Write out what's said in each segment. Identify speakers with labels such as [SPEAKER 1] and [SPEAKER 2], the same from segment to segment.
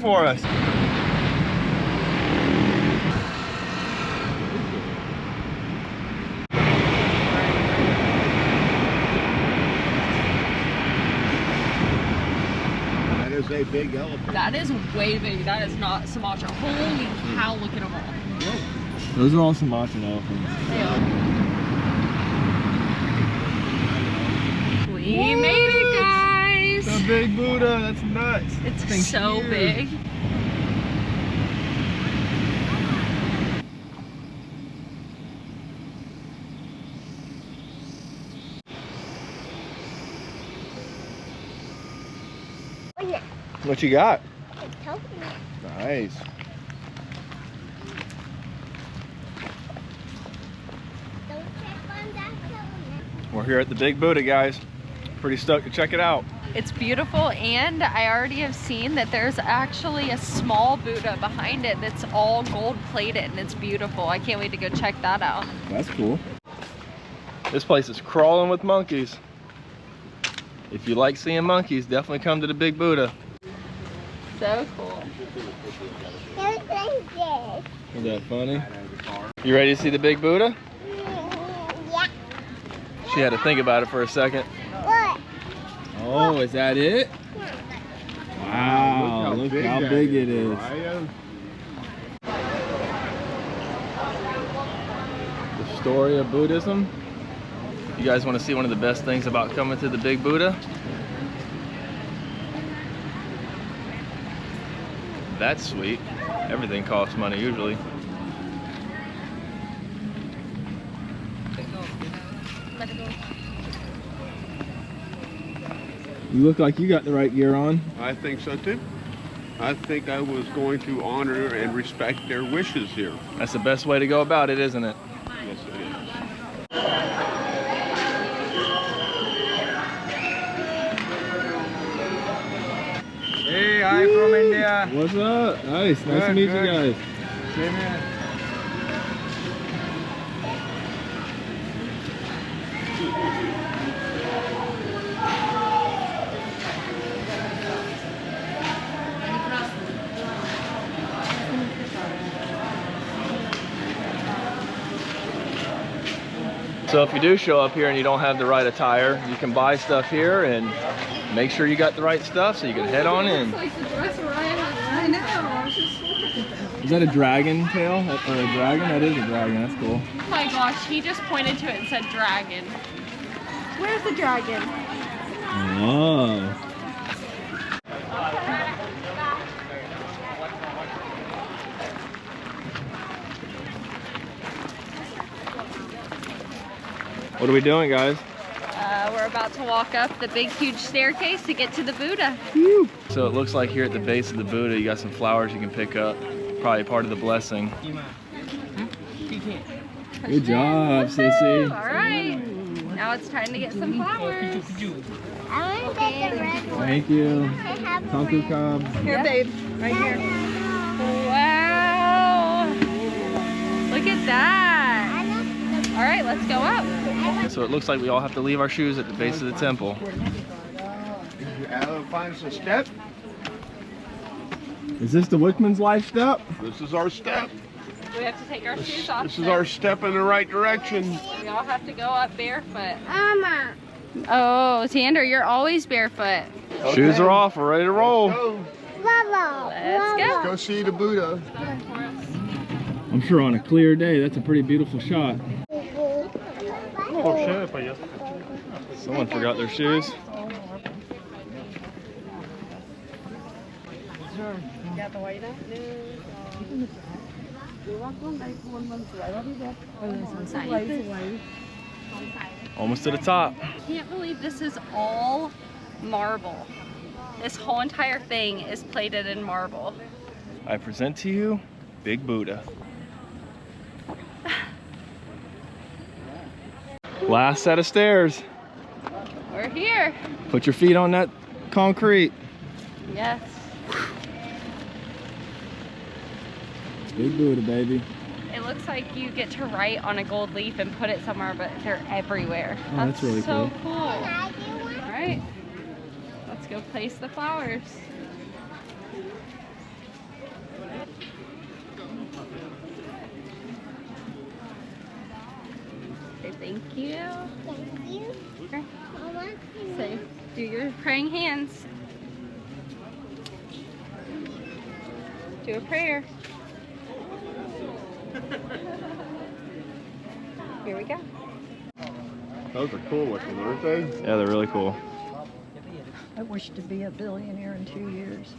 [SPEAKER 1] for us.
[SPEAKER 2] That is a big elephant.
[SPEAKER 3] That is way big. That is not Sumatra. Holy cow, look at them all.
[SPEAKER 1] Those are all Sumatran elephants.
[SPEAKER 3] They are. We made it, guys.
[SPEAKER 1] The big Buddha, that's nuts.
[SPEAKER 3] It's so
[SPEAKER 1] huge.
[SPEAKER 3] big.
[SPEAKER 1] What you got?
[SPEAKER 4] A token.
[SPEAKER 1] Nice.
[SPEAKER 4] Don't step on that token.
[SPEAKER 1] We're here at the Big Buddha, guys. Pretty stoked to check it out.
[SPEAKER 3] It's beautiful, and I already have seen that there's actually a small Buddha behind it that's all gold plated, and it's beautiful. I can't wait to go check that out.
[SPEAKER 1] That's cool. This place is crawling with monkeys. If you like seeing monkeys, definitely come to the Big Buddha.
[SPEAKER 3] So cool.
[SPEAKER 4] Don't like this.
[SPEAKER 1] Isn't that funny? You ready to see the Big Buddha?
[SPEAKER 4] Yeah.
[SPEAKER 1] She had to think about it for a second.
[SPEAKER 4] What?
[SPEAKER 1] Oh, is that it? Wow, look how big it is. The story of Buddhism. You guys want to see one of the best things about coming to the Big Buddha? That's sweet. Everything costs money usually. You look like you got the right gear on.
[SPEAKER 2] I think so too. I think I was going to honor and respect their wishes here.
[SPEAKER 1] That's the best way to go about it, isn't it?
[SPEAKER 2] Yes, it is.
[SPEAKER 1] Hey, I'm from India. What's up? Nice to meet you guys. Same here. So if you do show up here and you don't have the right attire, you can buy stuff here and make sure you got the right stuff so you can head on in. Is that a dragon tail? Or a dragon? That is a dragon, that's cool.
[SPEAKER 3] Oh my gosh, he just pointed to it and said dragon. Where's the dragon?
[SPEAKER 1] Oh. What are we doing, guys?
[SPEAKER 3] We're about to walk up the big, huge staircase to get to the Buddha.
[SPEAKER 1] Woo. So it looks like here at the base of the Buddha, you got some flowers you can pick up. Probably part of the blessing. Good job, Sissy.
[SPEAKER 3] All right, now it's time to get some flowers.
[SPEAKER 4] I want to get the red one.
[SPEAKER 1] Thank you.
[SPEAKER 4] I have a
[SPEAKER 1] Taku
[SPEAKER 4] red.
[SPEAKER 1] Cubs.
[SPEAKER 3] Here, babe, right here. Wow, look at that. All right, let's go up.
[SPEAKER 1] So it looks like we all have to leave our shoes at the base of the temple.
[SPEAKER 2] Find us a step.
[SPEAKER 1] Is this the Wickman's Life step?
[SPEAKER 2] This is our step.
[SPEAKER 3] We have to take our shoes off.
[SPEAKER 2] This is our step in the right direction.
[SPEAKER 3] We all have to go up barefoot.
[SPEAKER 4] Mama.
[SPEAKER 3] Oh, Xander, you're always barefoot.
[SPEAKER 2] Okay.
[SPEAKER 1] Shoes are off, we're ready to roll.
[SPEAKER 4] Lava.
[SPEAKER 3] Let's go.
[SPEAKER 2] Go see the Buddha.
[SPEAKER 1] I'm sure on a clear day, that's a pretty beautiful shot. Someone forgot their shoes. Almost to the top.
[SPEAKER 3] I can't believe this is all marble. This whole entire thing is plated in marble.
[SPEAKER 1] I present to you Big Buddha. Last set of stairs.
[SPEAKER 3] We're here.
[SPEAKER 1] Put your feet on that concrete.
[SPEAKER 3] Yes.
[SPEAKER 1] Big Buddha, baby.
[SPEAKER 3] It looks like you get to write on a gold leaf and put it somewhere, but they're everywhere.
[SPEAKER 1] Oh, that's really
[SPEAKER 3] so
[SPEAKER 1] cool.
[SPEAKER 3] All right. Let's go place the flowers. Thank you.
[SPEAKER 4] Thank you.
[SPEAKER 3] Okay.
[SPEAKER 4] Mama.
[SPEAKER 3] So, do your praying hands. Do a prayer. Here we go.
[SPEAKER 2] Those are cool looking, aren't they?
[SPEAKER 1] Yeah, they're really cool.
[SPEAKER 5] I wish to be a billionaire in 2 years.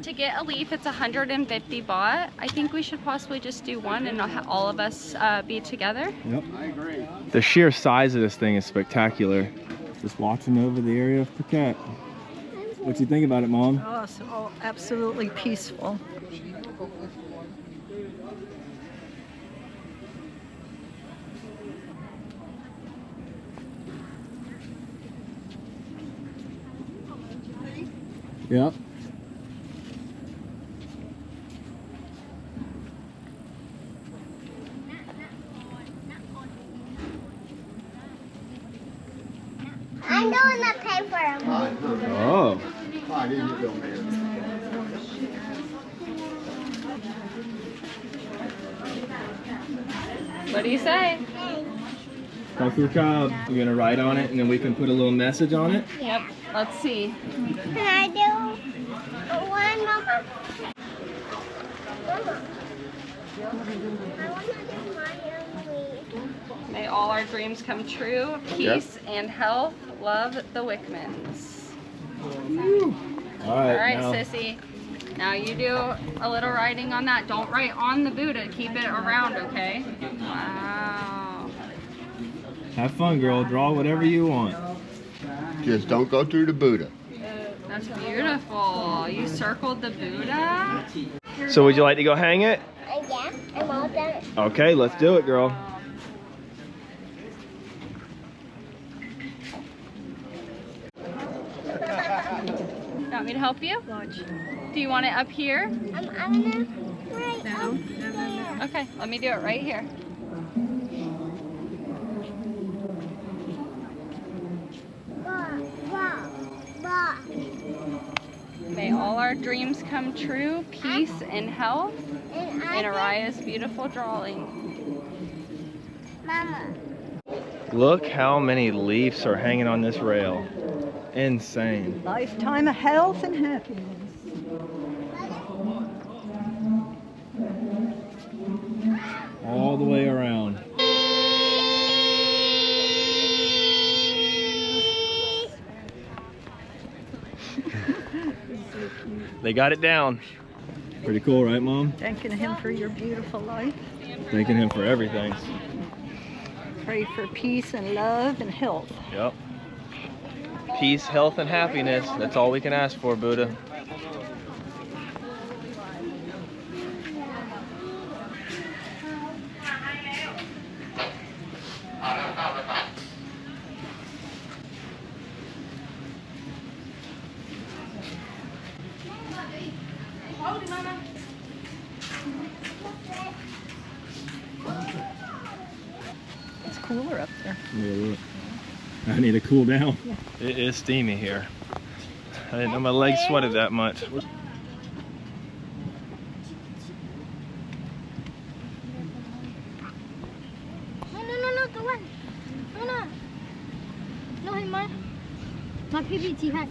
[SPEAKER 3] To get a leaf, it's 150 baht. I think we should possibly just do one and all of us be together.
[SPEAKER 1] Yep.
[SPEAKER 2] I agree.
[SPEAKER 1] The sheer size of this thing is spectacular. Just watching over the area of Phuket. What you think about it, Mom?
[SPEAKER 5] Oh, so absolutely peaceful.
[SPEAKER 1] Yep.
[SPEAKER 4] I'm going to pay for a movie.
[SPEAKER 1] Oh.
[SPEAKER 3] What do you say?
[SPEAKER 1] You're gonna write on it and then we can put a little message on it?
[SPEAKER 3] Yep. Let's see.
[SPEAKER 4] Can I do one, Mama? Mama. I want to do my own.
[SPEAKER 3] May all our dreams come true. Peace and health. Love, the Wickmans.
[SPEAKER 1] All
[SPEAKER 3] All right,
[SPEAKER 1] now.
[SPEAKER 3] sissy. Now you do a little writing on that. Don't write on the Buddha. Keep it around, okay? Wow.
[SPEAKER 1] Have fun, girl. Draw whatever you want.
[SPEAKER 2] Just don't go through the Buddha.
[SPEAKER 3] That's beautiful. You circled the Buddha.
[SPEAKER 1] So would you like to go hang it?
[SPEAKER 4] Yeah, I'm all done.
[SPEAKER 1] Okay, let's do it, girl.
[SPEAKER 3] Want me to help you?
[SPEAKER 5] Watch.
[SPEAKER 3] Do you want it up here?
[SPEAKER 4] I'm gonna right up there.
[SPEAKER 3] Okay, let me do it right here. May all our dreams come true, peace and health,
[SPEAKER 4] And
[SPEAKER 3] in Araya's beautiful drawing.
[SPEAKER 4] Mama.
[SPEAKER 1] Look how many leaves are hanging on this rail. Insane.
[SPEAKER 5] Lifetime of health and happiness.
[SPEAKER 1] All the way around. They got it down. Pretty cool, right, Mom?
[SPEAKER 5] Thanking him for your beautiful life.
[SPEAKER 1] Thanking him for everything.
[SPEAKER 5] Pray for peace and love and health.
[SPEAKER 1] Yep. Peace, health, and happiness. That's all we can ask for, Buddha.
[SPEAKER 5] It's cooler up there.
[SPEAKER 1] Yeah, look. I need to cool down. It is steamy here. I didn't know my legs sweated that much.
[SPEAKER 4] No, the one. No, my PPT hat.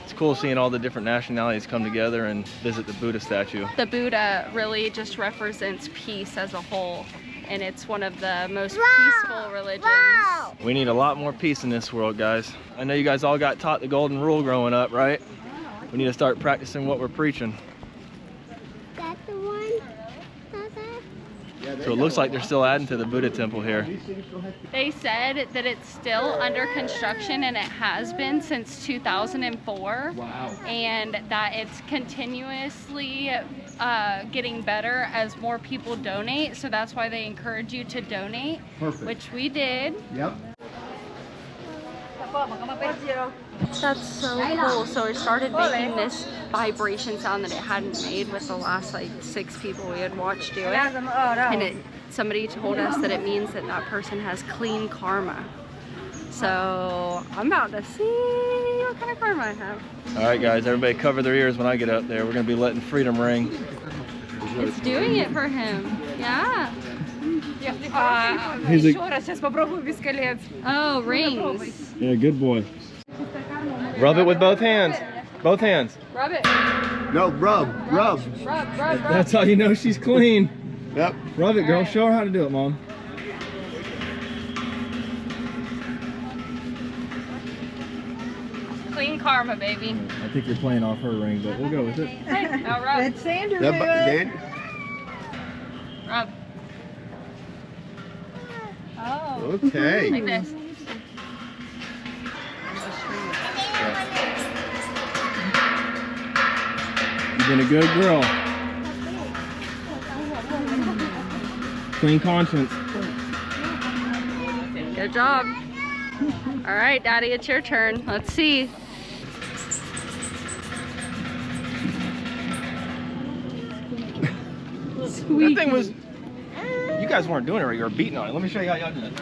[SPEAKER 1] It's cool seeing all the different nationalities come together and visit the Buddha statue.
[SPEAKER 3] The Buddha really just represents peace as a whole, and it's one of the most peaceful religions.
[SPEAKER 4] Wow.
[SPEAKER 1] We need a lot more peace in this world, guys. I know you guys all got taught the golden rule growing up, right? We need to start practicing what we're preaching.
[SPEAKER 4] That's the one.
[SPEAKER 1] So it looks like they're still adding to the Buddha temple here.
[SPEAKER 3] They said that it's still under construction, and it has been since 2004.
[SPEAKER 1] Wow.
[SPEAKER 3] And that it's continuously getting better as more people donate. So that's why they encourage you to donate, which we did.
[SPEAKER 2] Yep.
[SPEAKER 3] That's so cool. So it started making this vibration sound that it hadn't made with the last like 6 people we had watched do it. And somebody told us that it means that that person has clean karma. So I'm about to see what what kind of karma I have.
[SPEAKER 1] All right, guys, everybody cover their ears when I get up there. We're gonna be letting freedom ring.
[SPEAKER 3] It's doing it for him. Yeah.
[SPEAKER 1] He's
[SPEAKER 3] Oh, rings.
[SPEAKER 1] Yeah, good boy. Rub it with both hands. Both hands.
[SPEAKER 3] Rub it.
[SPEAKER 2] No, rub.
[SPEAKER 3] Rub.
[SPEAKER 1] That's how you know she's clean.
[SPEAKER 2] Yep.
[SPEAKER 1] Rub it, girl. Show her how to do it, Mom.
[SPEAKER 3] Clean karma, baby.
[SPEAKER 1] I think you're playing off her ring, but we'll go with it.
[SPEAKER 3] Now rub.
[SPEAKER 5] Let Sandra do
[SPEAKER 2] Yep,
[SPEAKER 5] it.
[SPEAKER 2] Dan.
[SPEAKER 3] Rub. Oh.
[SPEAKER 2] Okay.
[SPEAKER 3] Like this.
[SPEAKER 1] You've been a good girl. Clean conscience.
[SPEAKER 3] Good job. All right, Daddy, it's your turn. Let's see.
[SPEAKER 1] That thing was... You guys weren't doing it right. You were beating on it. Let me show you how y'all did it.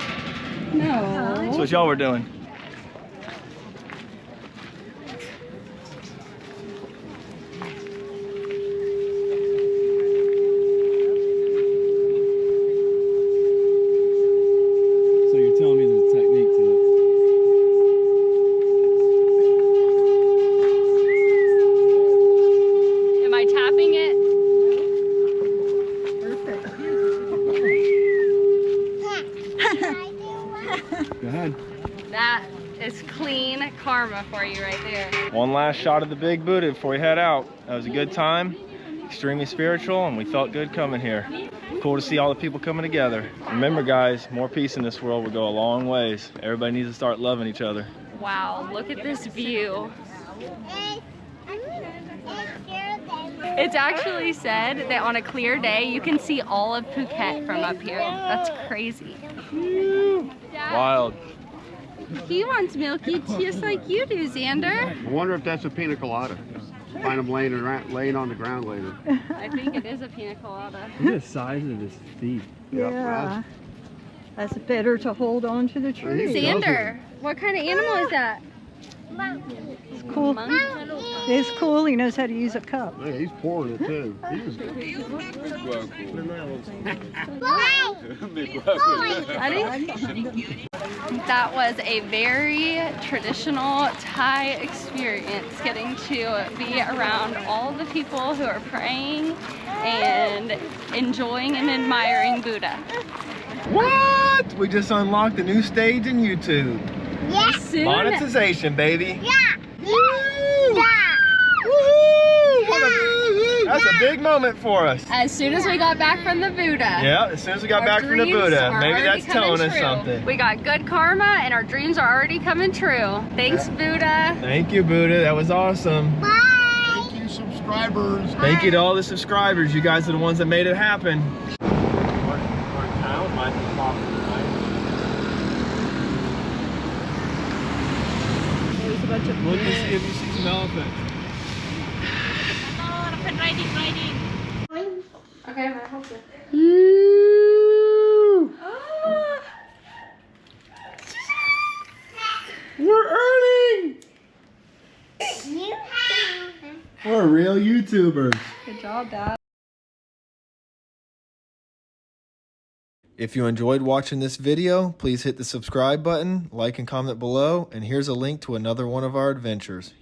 [SPEAKER 3] No.
[SPEAKER 1] That's what y'all were doing. So you're telling me there's a technique to it.
[SPEAKER 3] Am I tapping it?
[SPEAKER 1] Go ahead.
[SPEAKER 3] That is clean karma for you right there.
[SPEAKER 1] One last shot of the big Buddha before we head out. That was a good time, extremely spiritual, and we felt good coming here. Cool to see all the people coming together. Remember, guys, more peace in this world will go a long ways. Everybody needs to start loving each other.
[SPEAKER 3] Wow, look at this view. It's actually said that on a clear day, you can see all of Phuket from up here. That's crazy.
[SPEAKER 1] Wild.
[SPEAKER 3] He wants milky just like you do, Xander.
[SPEAKER 2] I wonder if that's a pina colada. Find them laying on the ground later.
[SPEAKER 3] I think it is a pina colada.
[SPEAKER 1] Look at the size of his feet.
[SPEAKER 5] Yeah. That's better to hold on to the tree.
[SPEAKER 3] Xander, what kind of animal is that?
[SPEAKER 5] It's cool.
[SPEAKER 3] Monkey?
[SPEAKER 5] It's cool. He knows how to use a cup.
[SPEAKER 2] Yeah, he's pouring it too.
[SPEAKER 3] That was a very traditional Thai experience, getting to be around all the people who are praying and enjoying and admiring Buddha.
[SPEAKER 1] What? We just unlocked a new stage in YouTube.
[SPEAKER 4] Yeah.
[SPEAKER 3] Soon,
[SPEAKER 1] Monetization, baby.
[SPEAKER 4] Yeah.
[SPEAKER 1] Woo! That's a big moment for us.
[SPEAKER 3] as soon as we got back from the Buddha.
[SPEAKER 1] Yeah, as soon as we got
[SPEAKER 3] Our
[SPEAKER 1] back from the
[SPEAKER 3] dreams
[SPEAKER 1] Buddha.
[SPEAKER 3] are
[SPEAKER 1] Maybe
[SPEAKER 3] already
[SPEAKER 1] that's telling
[SPEAKER 3] coming
[SPEAKER 1] us
[SPEAKER 3] true.
[SPEAKER 1] something.
[SPEAKER 3] We got good karma and our dreams are already coming true. Thanks, Buddha.
[SPEAKER 1] Thank you, Buddha. That was awesome.
[SPEAKER 2] Thank you, subscribers.
[SPEAKER 1] Thank you to all the subscribers. You guys are the ones that made it happen. Look and see if you see some elephant.
[SPEAKER 3] Okay, I hope so.
[SPEAKER 1] We're earning! We're real YouTubers.
[SPEAKER 5] Good job, Dad.
[SPEAKER 1] If you enjoyed watching this video, please hit the subscribe button, like and comment below, and here's a link to another one of our adventures.